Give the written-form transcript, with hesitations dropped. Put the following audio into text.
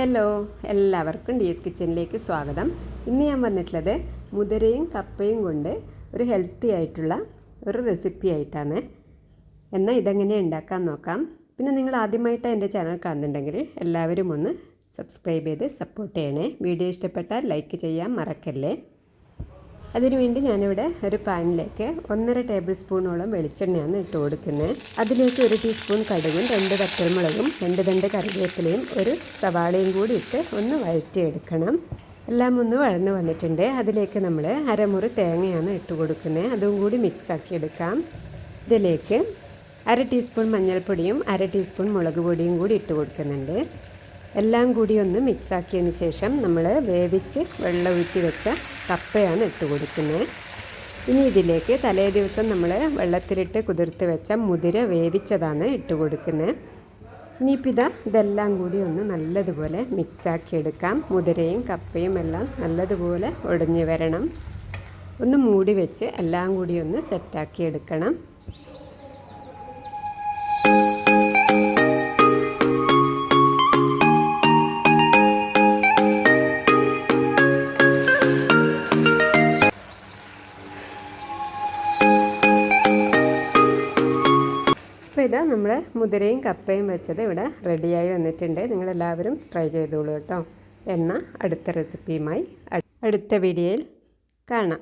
Hello, എല്ലാവർക്കും D S കിച്ചണിലേക്ക് സ്വാഗതം. ഇന്ന് ഞാൻ വന്നിട്ടുള്ളത് മുതിരയും കപ്പയും കൊണ്ട് ഒരു ഹെൽത്തി ആയിട്ടുള്ള ഒരു റെസിപ്പി ആയിട്ടാണ്. എന്നാൽ ഇതെങ്ങനെ ഉണ്ടാക്കാൻ നോക്കാം. പിന്നെ നിങ്ങൾ ആദ്യമായിട്ട് എൻ്റെ ചാനൽ കാണുന്നുണ്ടെങ്കിൽ എല്ലാവരും ഒന്ന് സബ്സ്ക്രൈബ് ചെയ്ത് സപ്പോർട്ട് ചെയ്യണേ. വീഡിയോ ഇഷ്ടപ്പെട്ടാൽ ലൈക്ക് ചെയ്യാൻ മറക്കല്ലേ. അതിനുവേണ്ടി ഞാനിവിടെ ഒരു പാനിലേക്ക് 1.5 ടേബിൾ സ്പൂണോളം വെളിച്ചെണ്ണയാണ് ഇട്ട് കൊടുക്കുന്നത്. അതിലേക്ക് 1 ടീസ്പൂൺ കടുകും 2 വറ്റൽമുളകും 2 തണ്ട് കറിവേപ്പിലയും ഒരു സവാളയും കൂടി ഇട്ട് ഒന്ന് വഴറ്റിയെടുക്കണം. എല്ലാം ഒന്ന് വഴന്ന് വന്നിട്ടുണ്ട്. അതിലേക്ക് നമ്മൾ അരമുറി തേങ്ങയാണ് ഇട്ട് കൊടുക്കുന്നത്. അതും കൂടി മിക്സാക്കി എടുക്കാം. ഇതിലേക്ക് 1/2 ടീസ്പൂൺ മഞ്ഞൾപ്പൊടിയും 1/2 ടീസ്പൂൺ മുളക് പൊടിയും കൂടി ഇട്ട് കൊടുക്കുന്നുണ്ട്. എല്ലാം കൂടി ഒന്ന് മിക്സാക്കിയതിന് ശേഷം നമ്മൾ വേവിച്ച് വെള്ളം ഊറ്റി വെച്ച കപ്പയാണ് ഇട്ട് കൊടുക്കുന്നത്. ഇനി ഇതിലേക്ക് തലേ ദിവസം നമ്മൾ വെള്ളത്തിലിട്ട് കുതിർത്ത് വെച്ച മുതിര വേവിച്ചതാണ് ഇട്ട് കൊടുക്കുന്നത്. ഇനിയിപ്പോൾ ഇതെല്ലാം കൂടി ഒന്ന് നല്ലതുപോലെ മിക്സാക്കി എടുക്കാം. മുതിരയും കപ്പയും എല്ലാം നല്ലതുപോലെ ഉടഞ്ഞു വരണം. ഒന്ന് മൂടി വെച്ച് എല്ലാം കൂടി ഒന്ന് സെറ്റാക്കി എടുക്കണം. അപ്പോൾ ഇതാ നമ്മുടെ മുതിരയും കപ്പയും വെച്ചത് ഇവിടെ റെഡിയായി വന്നിട്ടുണ്ട്. നിങ്ങളെല്ലാവരും ട്രൈ ചെയ്തോളൂ കേട്ടോ. എന്നാൽ അടുത്ത റെസിപ്പിയുമായി അടുത്ത വീഡിയോയിൽ കാണാം.